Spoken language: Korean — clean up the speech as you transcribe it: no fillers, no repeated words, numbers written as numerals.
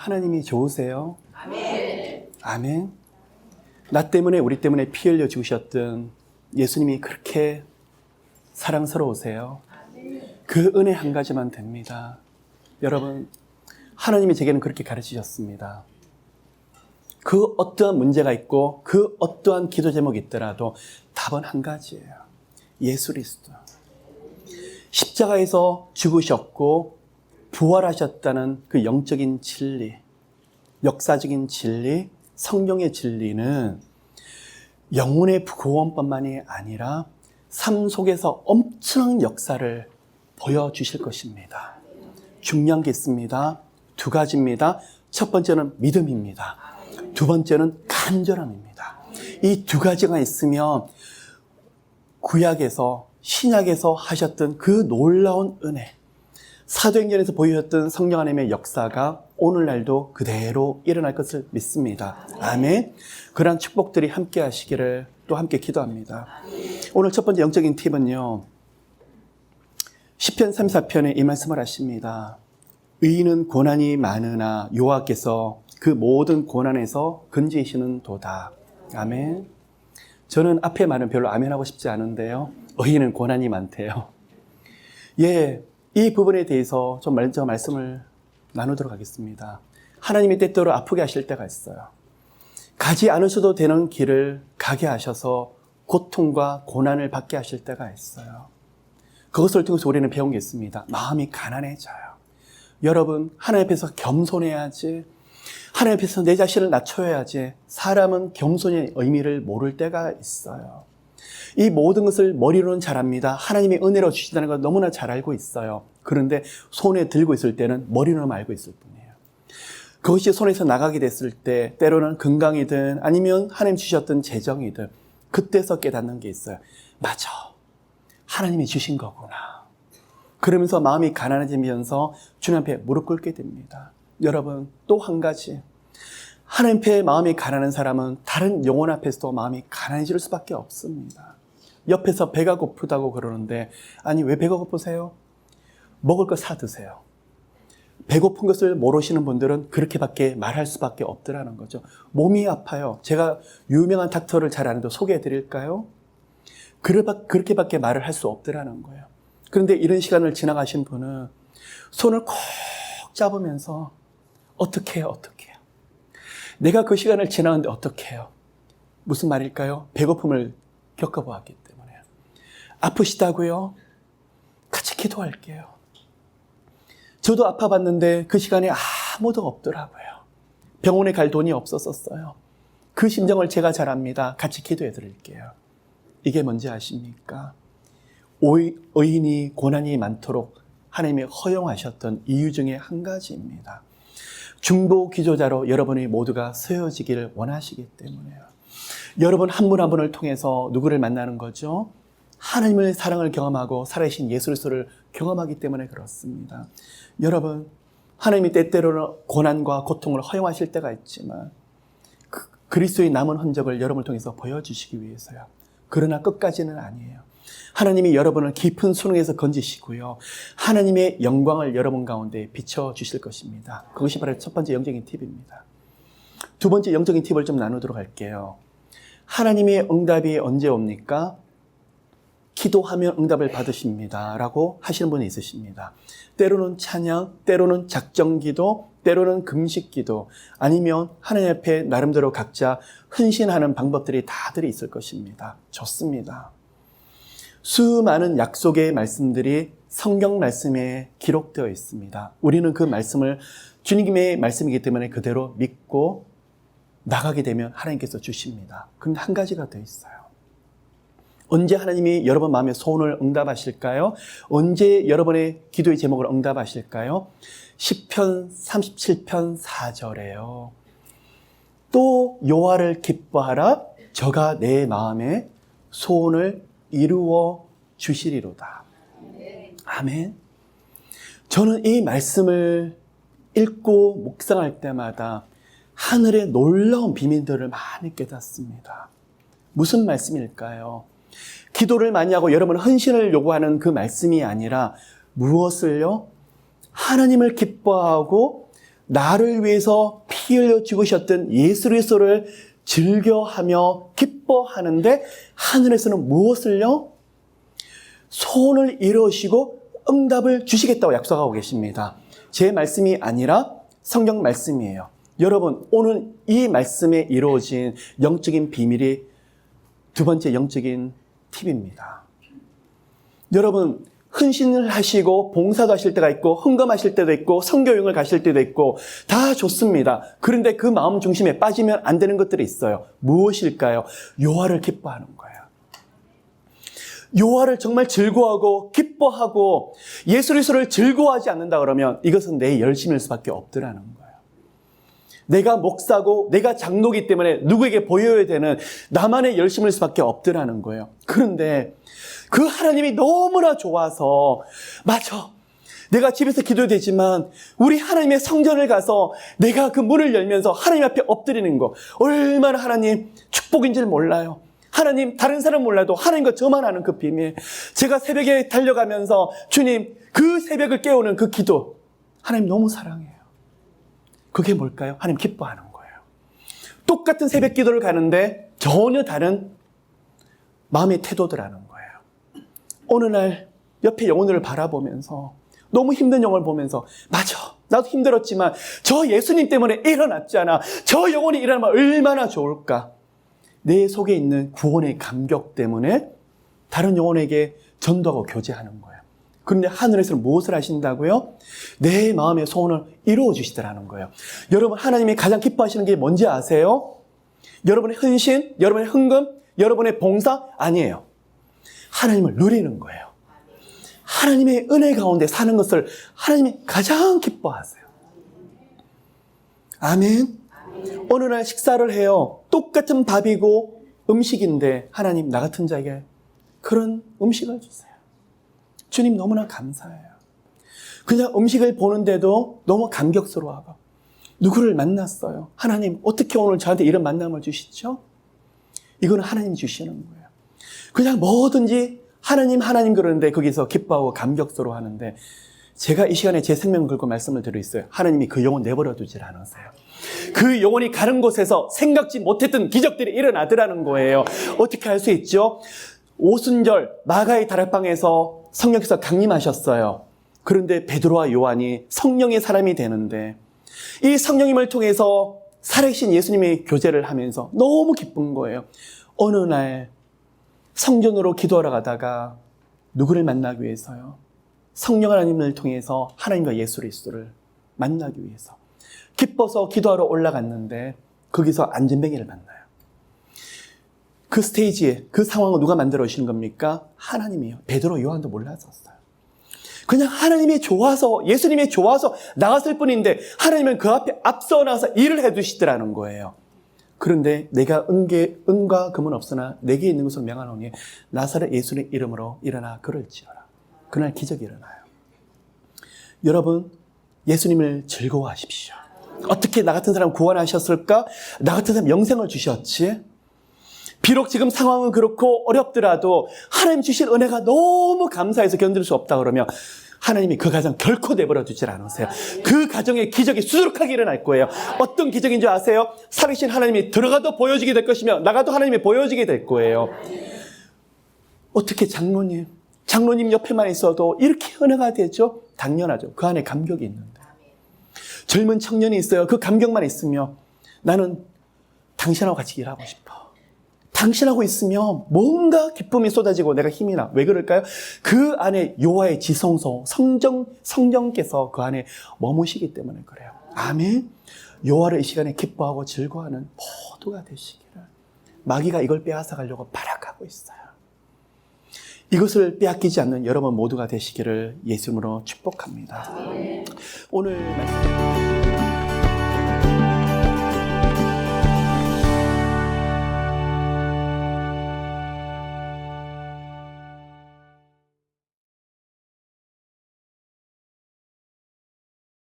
하나님이 좋으세요? 아멘. 아멘. 나 때문에 우리 때문에 피 흘려 죽으셨던 예수님이 그렇게 사랑스러우세요. 그 은혜 한 가지만 됩니다. 여러분, 하나님이 제게는 그렇게 가르치셨습니다. 그 어떠한 문제가 있고 그 어떠한 기도 제목이 있더라도 답은 한 가지예요. 예수 그리스도. 십자가에서 죽으셨고 부활하셨다는 그 영적인 진리, 역사적인 진리, 성경의 진리는 영혼의 구원뿐만이 아니라 삶 속에서 엄청난 역사를 보여주실 것입니다. 중요한 게 있습니다. 두 가지입니다. 첫 번째는 믿음입니다. 두 번째는 간절함입니다. 이 두 가지가 있으면 구약에서 신약에서 하셨던 그 놀라운 은혜, 사도행전에서 보여줬던 성령 하나님의 역사가 오늘날도 그대로 일어날 것을 믿습니다. 아멘. 그러한 축복들이 함께 하시기를 또 함께 기도합니다. 오늘 첫 번째 영적인 팁은요, 시편 34편에 이 말씀을 하십니다. 의인은 고난이 많으나 여호와께서 그 모든 고난에서 건지시는 도다. 아멘. 저는 앞에 말은 별로 아멘하고 싶지 않은데요, 의인은 고난이 많대요. 예, 이 부분에 대해서 좀 먼저 말씀을 나누도록 하겠습니다. 하나님이 때때로 아프게 하실 때가 있어요. 가지 않으셔도 되는 길을 가게 하셔서 고통과 고난을 받게 하실 때가 있어요. 그것을 통해서 우리는 배운 게 있습니다. 마음이 가난해져요. 여러분, 하나님 앞에서 겸손해야지, 하나님 앞에서 내 자신을 낮춰야지. 사람은 겸손의 의미를 모를 때가 있어요. 이 모든 것을 머리로는 잘 압니다. 하나님이 은혜로 주신다는 걸 너무나 잘 알고 있어요. 그런데 손에 들고 있을 때는 머리로만 알고 있을 뿐이에요. 그것이 손에서 나가게 됐을 때 때로는 건강이든 아니면 하나님 주셨던 재정이든 그때서 깨닫는 게 있어요. 맞아, 하나님이 주신 거구나. 그러면서 마음이 가난해지면서 주님 앞에 무릎 꿇게 됩니다. 여러분, 또 한 가지, 하나님 앞에 마음이 가난한 사람은 다른 영혼 앞에서도 마음이 가난해질 수밖에 없습니다. 옆에서 배가 고프다고 그러는데, 아니 왜 배가 고프세요? 먹을 거 사 드세요. 배고픈 것을 모르시는 분들은 그렇게밖에 말할 수밖에 없더라는 거죠. 몸이 아파요. 제가 유명한 닥터를 잘 아는데 소개해 드릴까요? 그렇게밖에 말을 할 수 없더라는 거예요. 그런데 이런 시간을 지나가신 분은 손을 콕 잡으면서 어떻게 해요? 내가 그 시간을 지나는데 어떻게 해요? 무슨 말일까요? 배고픔을 겪어보았기 때문에. 아프시다고요? 같이 기도할게요. 저도 아파봤는데 그 시간에 아무도 없더라고요. 병원에 갈 돈이 없었어요. 그 심정을 제가 잘 압니다. 같이 기도해 드릴게요. 이게 뭔지 아십니까? 의인이 고난이 많도록 하나님이 허용하셨던 이유 중에 한 가지입니다. 중보 기도자로 여러분이 모두가 세워지기를 원하시기 때문에요. 여러분 한 분 한 분을 통해서 누구를 만나는 거죠? 하나님의 사랑을 경험하고 살아계신 예수 그리스도를 경험하기 때문에 그렇습니다. 여러분, 하나님이 때때로는 고난과 고통을 허용하실 때가 있지만 그리스도의 남은 흔적을 여러분을 통해서 보여주시기 위해서요. 그러나 끝까지는 아니에요. 하나님이 여러분을 깊은 수능에서 건지시고요, 하나님의 영광을 여러분 가운데 비춰주실 것입니다. 그것이 바로 첫 번째 영적인 팁입니다. 두 번째 영적인 팁을 좀 나누도록 할게요. 하나님의 응답이 언제 옵니까? 기도하면 응답을 받으십니다 라고 하시는 분이 있으십니다. 때로는 찬양, 때로는 작정기도, 때로는 금식기도, 아니면 하나님 앞에 나름대로 각자 헌신하는 방법들이 다들 있을 것입니다. 좋습니다. 수많은 약속의 말씀들이 성경 말씀에 기록되어 있습니다. 우리는 그 말씀을 주님의 말씀이기 때문에 그대로 믿고 나가게 되면 하나님께서 주십니다. 그런데 한 가지가 더 있어요. 언제 하나님이 여러분 마음의 소원을 응답하실까요? 언제 여러분의 기도의 제목을 응답하실까요? 시편 37편 4절에요. 또 여호와를 기뻐하라, 저가 내 마음의 소원을 이루어 주시리로다. 아멘. 저는 이 말씀을 읽고 묵상할 때마다 하늘의 놀라운 비밀들을 많이 깨닫습니다. 무슨 말씀일까요? 기도를 많이 하고 여러분 헌신을 요구하는 그 말씀이 아니라 무엇을요? 하나님을 기뻐하고 나를 위해서 피 흘려 죽으셨던 예수 그리스도를 즐겨하며 기뻐하는데 하늘에서는 무엇을요? 소원을 이루시고 응답을 주시겠다고 약속하고 계십니다. 제 말씀이 아니라 성경 말씀이에요. 여러분, 오늘 이 말씀에 이루어진 영적인 비밀이 두 번째 영적인 팁입니다. 여러분, 헌신을 하시고 봉사도 하실 때가 있고 헌금하실 때도 있고 선교여행을 가실 때도 있고 다 좋습니다. 그런데 그 마음 중심에 빠지면 안 되는 것들이 있어요. 무엇일까요? 요하를 기뻐하는 거예요. 요하를 정말 즐거워하고 기뻐하고 예수 그리스도를 즐거워하지 않는다 그러면 이것은 내 열심일 수밖에 없더라는 거예요. 내가 목사고 내가 장로기 때문에 누구에게 보여야 되는 나만의 열심일 수밖에 없더라는 거예요. 그런데 그 하나님이 너무나 좋아서 맞아. 내가 집에서 기도해도 되지만 우리 하나님의 성전을 가서 내가 그 문을 열면서 하나님 앞에 엎드리는 거 얼마나 하나님 축복인 줄 몰라요. 하나님 다른 사람 몰라도 하나님과 저만 아는 그 비밀. 제가 새벽에 달려가면서 주님 그 새벽을 깨우는 그 기도 하나님 너무 사랑해요. 그게 뭘까요? 하나님 기뻐하는 거예요. 똑같은 새벽 기도를 가는데 전혀 다른 마음의 태도들하는 거예요. 어느 날 옆에 영혼들을 바라보면서 너무 힘든 영혼을 보면서 맞아 나도 힘들었지만 저 예수님 때문에 일어났잖아. 저 영혼이 일어나면 얼마나 좋을까. 내 속에 있는 구원의 감격 때문에 다른 영혼에게 전도하고 교제하는 거예요. 그런데 하늘에서 무엇을 하신다고요? 내 마음의 소원을 이루어 주시더라는 거예요. 여러분 하나님이 가장 기뻐하시는 게 뭔지 아세요? 여러분의 헌신, 여러분의 헌금, 여러분의 봉사 아니에요. 하나님을 누리는 거예요. 하나님의 은혜 가운데 사는 것을 하나님이 가장 기뻐하세요. 아멘. 어느 날 식사를 해요. 똑같은 밥이고 음식인데 하나님 나 같은 자에게 그런 음식을 주세요. 주님 너무나 감사해요. 그냥 음식을 보는데도 너무 감격스러워하고 누구를 만났어요. 하나님 어떻게 오늘 저한테 이런 만남을 주시죠? 이거는 하나님이 주시는 거예요. 그냥 뭐든지 하나님 그러는데 거기서 기뻐하고 감격스러워 하는데 제가 이 시간에 제 생명 걸고 말씀을 드리고 있어요. 하나님이 그 영혼 내버려 두질 않으세요. 그 영혼이 가는 곳에서 생각지 못했던 기적들이 일어나더라는 거예요. 어떻게 할 수 있죠? 오순절 마가의 다락방에서 성령께서 강림하셨어요. 그런데 베드로와 요한이 성령의 사람이 되는데 이 성령님을 통해서 살아계신 예수님의 교제를 하면서 너무 기쁜 거예요. 어느 날 성전으로 기도하러 가다가 누구를 만나기 위해서요? 성령 하나님을 통해서 하나님과 예수 그리스도를 만나기 위해서 기뻐서 기도하러 올라갔는데 거기서 안전뱅이를 만나요. 그 스테이지에 그 상황을 누가 만들어 오시는 겁니까? 하나님이에요. 베드로 요한도 몰랐었어요. 그냥 하나님이 좋아서 예수님이 좋아서 나갔을 뿐인데 하나님은 그 앞에 앞서 나가서 일을 해두시더라는 거예요. 그런데 내가 은과 금은 없으나 내게 있는 것을 명하노니 나사렛 예수의 이름으로 일어나 걸을지어라. 그날 기적이 일어나요. 여러분 예수님을 즐거워하십시오. 어떻게 나 같은 사람 구원하셨을까? 나 같은 사람 영생을 주셨지? 비록 지금 상황은 그렇고 어렵더라도 하나님 주신 은혜가 너무 감사해서 견딜 수 없다 그러면 하나님이 그 가정 결코 내버려 두질 않으세요. 그 가정에 기적이 수두룩하게 일어날 거예요. 어떤 기적인 줄 아세요? 살아계신 하나님이 들어가도 보여지게 될 것이며 나가도 하나님이 보여지게 될 거예요. 어떻게 장로님 옆에만 있어도 이렇게 은혜가 되죠? 당연하죠. 그 안에 감격이 있는데. 젊은 청년이 있어요. 그 감격만 있으며 나는 당신하고 같이 일하고 싶어. 당신하고 있으면 뭔가 기쁨이 쏟아지고 내가 힘이 나. 왜 그럴까요? 그 안에 요하의 지성소, 성령께서 그 안에 머무시기 때문에 그래요. 아멘. 요하를 이 시간에 기뻐하고 즐거워하는 모두가 되시기를. 마귀가 이걸 빼앗아가려고 발악하고 있어요. 이것을 빼앗기지 않는 여러분 모두가 되시기를 예수님으로 축복합니다. 오늘 말씀